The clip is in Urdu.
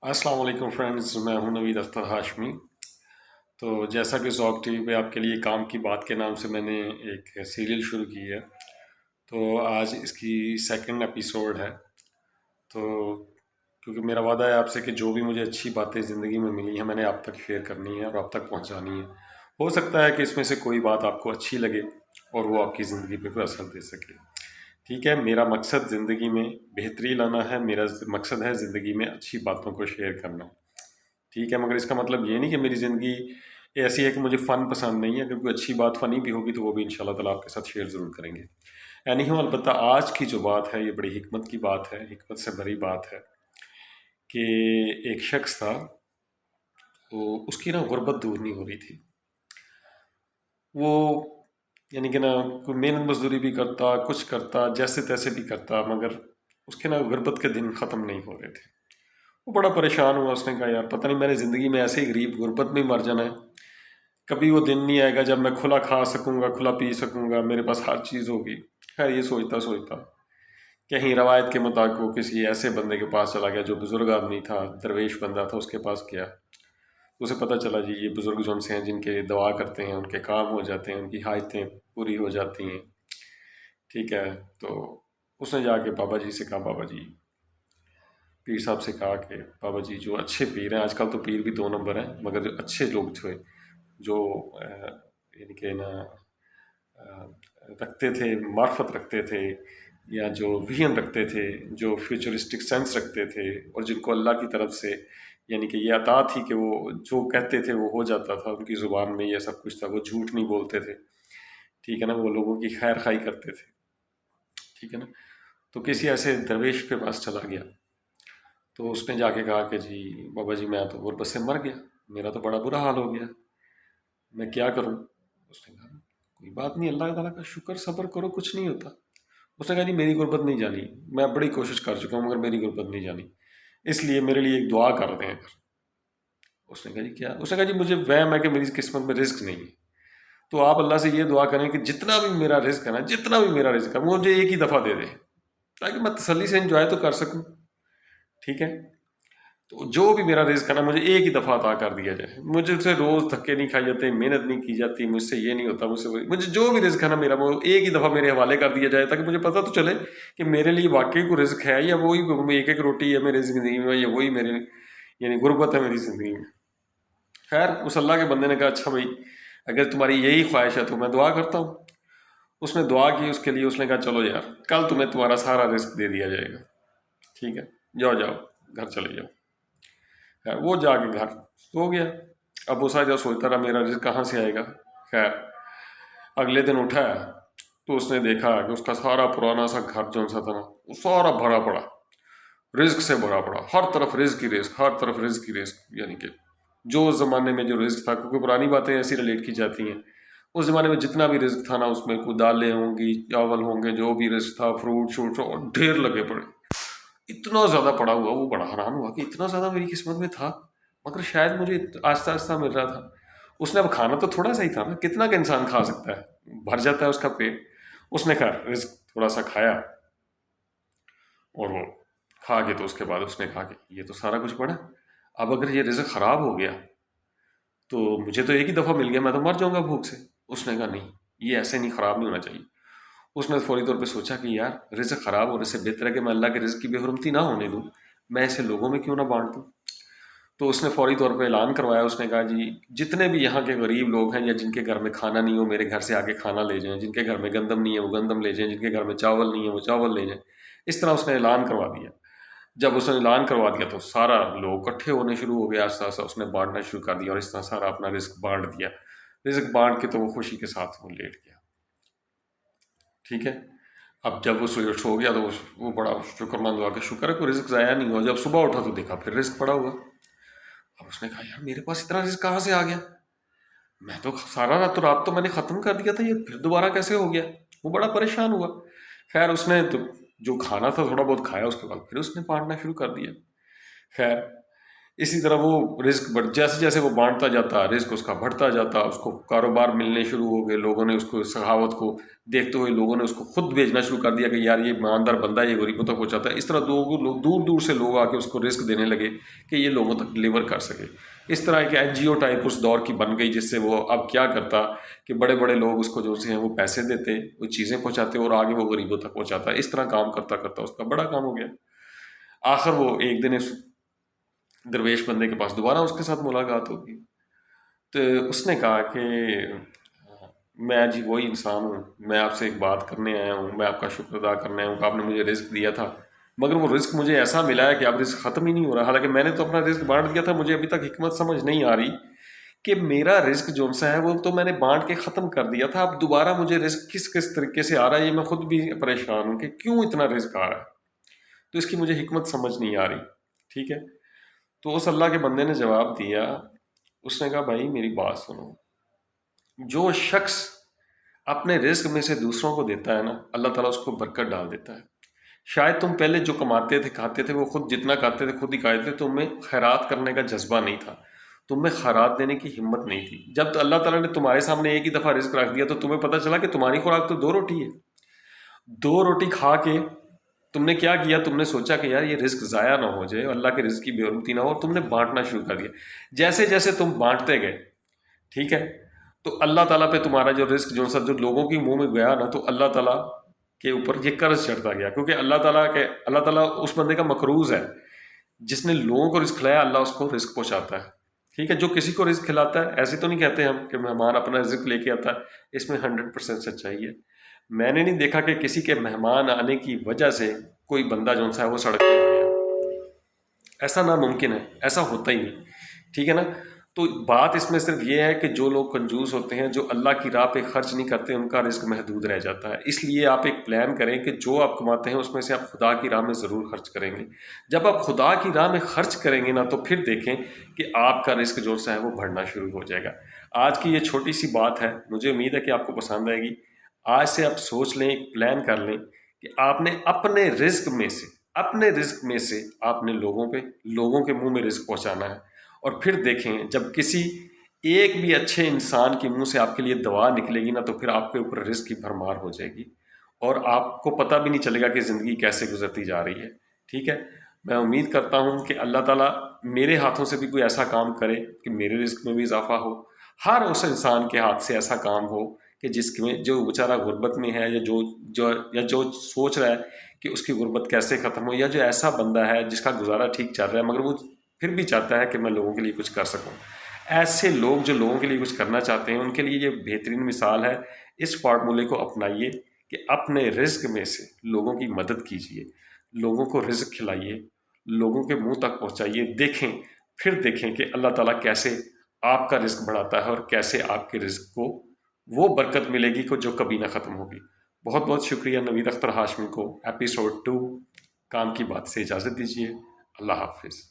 السلام علیکم فرینڈز، میں ہوں نوید اختر ہاشمی۔ تو جیسا کہ ذوق ٹی وی پہ آپ کے لیے کام کی بات کے نام سے میں نے ایک سیریل شروع کی ہے، تو آج اس کی سیکنڈ ایپیسوڈ ہے۔ تو کیونکہ میرا وعدہ ہے آپ سے کہ جو بھی مجھے اچھی باتیں زندگی میں ملی ہیں میں نے آپ تک شیئر کرنی ہے اور آپ تک پہنچانی ہے۔ ہو سکتا ہے کہ اس میں سے کوئی بات آپ کو اچھی لگے اور وہ آپ کی زندگی پہ کوئی اثر دے سکے۔ ٹھیک ہے، میرا مقصد زندگی میں بہتری لانا ہے، میرا مقصد ہے زندگی میں اچھی باتوں کو شیئر کرنا۔ ٹھیک ہے، مگر اس کا مطلب یہ نہیں کہ میری زندگی ایسی ہے کہ مجھے فن پسند نہیں ہے۔ اگر کوئی اچھی بات فنی بھی ہوگی تو وہ بھی انشاءاللہ تعالیٰ آپ کے ساتھ شیئر ضرور کریں گے۔ البتہ آج کی جو بات ہے یہ بڑی حکمت کی بات ہے، حکمت سے بھری بات ہے کہ ایک شخص تھا، وہ اس کی غربت دور نہیں ہو رہی تھی۔ وہ کہ کوئی محنت مزدوری بھی کرتا، کچھ کرتا، جیسے تیسے بھی کرتا، مگر اس کے غربت کے دن ختم نہیں ہو رہے تھے۔ وہ بڑا پریشان ہوا، اس نے کہا یار پتہ نہیں میں نے زندگی میں ایسے ہی غریب غربت میں مر جانا ہے، کبھی وہ دن نہیں آئے گا جب میں کھلا کھا سکوں گا، کھلا پی سکوں گا، میرے پاس ہر چیز ہوگی۔ خیر یہ سوچتا سوچتا کہیں روایت کے مطابق وہ کسی ایسے بندے کے پاس چلا گیا جو بزرگ آدمی تھا، درویش بندہ تھا، اس کے پاس گیا۔ اسے پتہ چلا جی یہ بزرگ جون سے ہیں جن کے دعا کرتے ہیں ان کے کام ہو جاتے ہیں، ان کی حاجتیں پوری ہو جاتی ہیں۔ ٹھیک ہے، تو اس نے جا کے بابا جی سے کہا، بابا جی، پیر صاحب سے کہا کہ بابا جی جو اچھے پیر ہیں، آج کل تو پیر بھی دو نمبر ہیں، مگر جو اچھے لوگ تھے، جو رکھتے تھے، معرفت رکھتے تھے، یا جو ویژن رکھتے تھے، جو فیوچرسٹک سینس رکھتے تھے، اور جن کو اللہ کی طرف سے کہ یہ عطا تھی کہ وہ جو کہتے تھے وہ ہو جاتا تھا، ان کی زبان میں یہ سب کچھ تھا، وہ جھوٹ نہیں بولتے تھے۔ ٹھیک ہے نا، وہ لوگوں کی خیر خواہی کرتے تھے۔ ٹھیک ہے نا، تو کسی ایسے درویش کے پاس چلا گیا، تو اس نے جا کے کہا کہ جی بابا جی میں تو غربت سے مر گیا، میرا تو بڑا برا حال ہو گیا، میں کیا کروں؟ اس نے کہا کوئی بات نہیں، اللہ تعالیٰ کا شکر صبر کرو، کچھ نہیں ہوتا۔ اس نے کہا جی میری غربت نہیں جانی، میں بڑی کوشش کر چکا ہوں مگر میری غربت نہیں جانی، اس لیے میرے لیے ایک دعا کر دیں۔ اس نے کہا جی کیا؟ اس نے کہا جی مجھے وہم ہے کہ میری قسمت میں رزق نہیں ہے، تو آپ اللہ سے یہ دعا کریں کہ جتنا بھی میرا رزق ہے نا، جتنا بھی میرا رزق ہے مجھے ایک ہی دفعہ دے دے، تاکہ میں تسلی سے انجوائے تو کر سکوں۔ ٹھیک ہے، تو جو بھی میرا رزق ہے نا مجھے ایک ہی دفعہ عطا کر دیا جائے، مجھے سے روز دھکے نہیں کھائے جاتے، محنت نہیں کی جاتی، مجھ سے یہ نہیں ہوتا، مجھے جو بھی رزق ہے نا میرا وہ ایک ہی دفعہ میرے حوالے کر دیا جائے، تاکہ مجھے پتہ تو چلے کہ میرے لیے واقعی کوئی رزق ہے، یا وہی ایک ایک روٹی ہے میری زندگی میں، یا وہی میرے غربت ہے میری زندگی میں۔ خیر اس اللہ کے بندے نے کہا اچھا بھائی اگر تمہاری یہی خواہش ہے تو میں دعا کرتا ہوں۔ اس نے دعا کی اس کے لیے، اس نے کہا چلو یار کل تمہیں تمہارا سارا رزق دے دیا جائے گا، ٹھیک ہے جاؤ گھر چلے جاؤ۔ خیر وہ جا کے گھر سو گیا۔ اب وہ جو سوچتا رہا میرا رزق کہاں سے آئے گا۔ خیر اگلے دن اٹھا تو اس نے دیکھا کہ اس کا سارا پرانا سا گھر جو سا تھا نا وہ سارا بھرا پڑا، رزق سے بھرا پڑا، ہر طرف رزق کی رزق، ہر طرف رزق کی رزق، کہ جو زمانے میں جو رزق تھا، کیونکہ پرانی باتیں ایسی ریلیٹ کی جاتی ہیں، اس زمانے میں جتنا بھی رزق تھا نا اس میں کوئی دالیں ہوں گی، چاول ہوں گے، جو بھی رزق تھا، فروٹ شوٹ اور ڈھیر لگے پڑے، اتنا زیادہ پڑا ہوا۔ وہ بڑا حیران ہوا کہ اتنا زیادہ میری قسمت میں تھا، مگر شاید مجھے آہستہ آہستہ مل رہا تھا۔ اس نے اب کھانا تو تھوڑا سا ہی تھا نا، کتنا کہ انسان کھا سکتا ہے، بھر جاتا ہے اس کا پیٹ۔ اس نے رزق تھوڑا سا کھایا، اور وہ کھا کے تو اس کے بعد اس نے کہا کہ یہ تو سارا کچھ پڑا، اب اگر یہ رزق خراب ہو گیا تو مجھے تو ایک ہی دفعہ مل گیا، میں تو مر جاؤں گا بھوک سے۔ اس نے کہا نہیں، یہ ایسے نہیں، خراب نہیں ہونا چاہیے۔ اس نے فوری طور پہ سوچا کہ یار رزق خراب ہونے سے بہتر ہے کہ میں اللہ کے رزق کی بے حرمتی نہ ہونے دوں، میں اسے لوگوں میں کیوں نہ بانٹ دوں۔ تو اس نے فوری طور پہ اعلان کروایا، اس نے کہا جی جتنے بھی یہاں کے غریب لوگ ہیں یا جن کے گھر میں کھانا نہیں ہو میرے گھر سے آ کے کھانا لے جائیں، جن کے گھر میں گندم نہیں ہے وہ گندم لے جائیں، جن کے گھر میں چاول نہیں ہے وہ چاول لے جائیں۔ اس طرح اس نے اعلان کروا دیا۔ جب اس نے اعلان کروا دیا تو سارا لوگ اکٹھے ہونے شروع ہو گئے، آہستہ آہستہ اس نے بانٹنا شروع کر دیا، اور اس طرح سارا اپنا رزق بانٹ دیا۔ رزق بانٹ کے تو وہ خوشی کے ساتھ وہ لیٹ گیا۔ ٹھیک ہے، اب جب وہ سو گیا تو وہ بڑا شکر مند ہوا کہ شکر ہے کوئی رزق ضائع نہیں ہوا۔ جب صبح اٹھا تو دیکھا پھر رزق پڑا ہوا۔ اب اس نے کہا یار میرے پاس اتنا رزق کہاں سے آ گیا، میں تو سارا رات تو میں نے ختم کر دیا تھا، یہ پھر دوبارہ کیسے ہو گیا؟ وہ بڑا پریشان ہوا۔ خیر اس نے تو جو کھانا تھا تھوڑا بہت کھایا، اس کے بعد پھر اس نے بانٹنا شروع کر دیا۔ خیر اسی طرح وہ رزق جیسے جیسے وہ بانٹتا جاتا، رزق اس کا بڑھتا جاتا، اس کو کاروبار ملنے شروع ہو گئے، لوگوں نے اس کو سخاوت کو دیکھتے ہوئے لوگوں نے اس کو خود بھیجنا شروع کر دیا کہ یار یہ ایماندار بندہ ہے، یہ غریبوں تک پہنچاتا ہے۔ اس طرح دور دور سے لوگ آ کے اس کو رزق دینے لگے کہ یہ لوگوں تک ڈلیور کر سکے۔ اس طرح ایک این جی او ٹائپ اس دور کی بن گئی، جس سے وہ اب کیا کرتا کہ بڑے بڑے لوگ اس کو جو سے ہیں وہ پیسے دیتے، وہ چیزیں پہنچاتے اور آگے وہ غریبوں تک پہنچاتا۔ اس طرح کام کرتا کرتا اس کا بڑا کام ہو گیا۔ آخر وہ ایک دن اس درویش بندے کے پاس دوبارہ اس کے ساتھ ملاقات ہوگی، تو اس نے کہا کہ میں جی وہی انسان ہوں، میں آپ سے ایک بات کرنے آیا ہوں، میں آپ کا شکر ادا کرنے آیا ہوں کہ آپ نے مجھے رزق دیا تھا، مگر وہ رزق مجھے ایسا ملا ہے کہ اب رزق ختم ہی نہیں ہو رہا، حالانکہ میں نے تو اپنا رزق بانٹ دیا تھا، مجھے ابھی تک حکمت سمجھ نہیں آ رہی کہ میرا رزق جو سا ہے وہ تو میں نے بانٹ کے ختم کر دیا تھا، اب دوبارہ مجھے رزق کس طریقے سے آ رہا ہے، یہ میں خود بھی پریشان ہوں کہ کیوں اتنا رزق آ رہا ہے، تو اس کی مجھے حکمت سمجھ نہیں آ رہی۔ ٹھیک ہے، تو اس اللہ کے بندے نے جواب دیا، اس نے کہا بھائی میری بات سنو، جو شخص اپنے رزق میں سے دوسروں کو دیتا ہے نا، اللہ تعالیٰ اس کو برکت ڈال دیتا ہے۔ شاید تم پہلے جو کماتے تھے کھاتے تھے وہ خود جتنا کھاتے تھے خود ہی کھاتے تھے، تم میں خیرات کرنے کا جذبہ نہیں تھا، تم میں خیرات دینے کی ہمت نہیں تھی۔ جب تو اللہ تعالیٰ نے تمہارے سامنے ایک ہی دفعہ رزق رکھ دیا تو تمہیں پتہ چلا کہ تمہاری خوراک تو 2 روٹی ہے، 2 روٹی کھا کے تم نے کیا کیا، تم نے سوچا کہ یار یہ رزق ضائع نہ ہو جائے، اللہ کے رزق کی بے حرمتی نہ ہو، اور تم نے بانٹنا شروع کر دیا۔ جیسے جیسے تم بانٹتے گئے، ٹھیک ہے، تو اللہ تعالیٰ پہ تمہارا جو رزق جو لوگوں کی منہ میں گیا نا، تو اللہ تعالیٰ کے اوپر یہ قرض چڑھتا گیا، کیونکہ اللہ تعالیٰ اس بندے کا مقروض ہے، جس نے لوگوں کو رزق کھلایا اللہ اس کو رزق پہنچاتا ہے۔ ٹھیک ہے، جو کسی کو رزق کھلاتا ہے، ایسے تو نہیں کہتے ہم کہ مہمان اپنا رزق لے کے آتا ہے، اس میں 100% سچائی ہے۔ میں نے نہیں دیکھا کہ کسی کے مہمان آنے کی وجہ سے کوئی بندہ جو سا ہے وہ سڑک پہ آ گیا، ایسا ناممکن ہے، ایسا ہوتا ہی نہیں۔ ٹھیک ہے نا، تو بات اس میں صرف یہ ہے کہ جو لوگ کنجوس ہوتے ہیں، جو اللہ کی راہ پہ خرچ نہیں کرتے، ان کا رزق محدود رہ جاتا ہے۔ اس لیے آپ ایک پلان کریں کہ جو آپ کماتے ہیں اس میں سے آپ خدا کی راہ میں ضرور خرچ کریں گے۔ جب آپ خدا کی راہ میں خرچ کریں گے نا، تو پھر دیکھیں کہ آپ کا رزق جو سا ہے وہ بڑھنا شروع ہو جائے گا۔ آج کی یہ چھوٹی سی بات ہے، مجھے امید ہے کہ آپ کو پسند آئے گی۔ آج سے آپ سوچ لیں، ایک پلان کر لیں کہ آپ نے اپنے رزق میں سے آپ نے لوگوں کے منہ میں رزق پہنچانا ہے، اور پھر دیکھیں جب کسی ایک بھی اچھے انسان کے منہ سے آپ کے لیے دعا نکلے گی نا، تو پھر آپ کے اوپر رزق کی بھرمار ہو جائے گی، اور آپ کو پتہ بھی نہیں چلے گا کہ زندگی کیسے گزرتی جا رہی ہے۔ ٹھیک ہے، میں امید کرتا ہوں کہ اللہ تعالیٰ میرے ہاتھوں سے بھی کوئی ایسا کام کرے کہ میرے رزق میں بھی اضافہ ہو، ہر اس انسان کے ہاتھ سے ایسا کام ہو کہ جس میں جو بیچارہ غربت میں ہے، یا جو سوچ رہا ہے کہ اس کی غربت کیسے ختم ہو، یا جو ایسا بندہ ہے جس کا گزارا ٹھیک چل رہا ہے مگر وہ پھر بھی چاہتا ہے کہ میں لوگوں کے لیے کچھ کر سکوں۔ ایسے لوگ جو لوگوں کے لیے کچھ کرنا چاہتے ہیں، ان کے لیے یہ بہترین مثال ہے۔ اس فارمولے کو اپنائیے کہ اپنے رزق میں سے لوگوں کی مدد کیجیے، لوگوں کو رزق کھلائیے، لوگوں کے منہ تک پہنچائیے، پھر دیکھیں کہ اللہ تعالیٰ کیسے آپ کا رزق بڑھاتا ہے، اور کیسے آپ کے رزق کو وہ برکت ملے گی جو کبھی نہ ختم ہوگی۔ بہت بہت شکریہ نوید اختر ہاشمی کو ایپیسوڈ 2 کام کی بات سے اجازت دیجیے۔ اللہ حافظ۔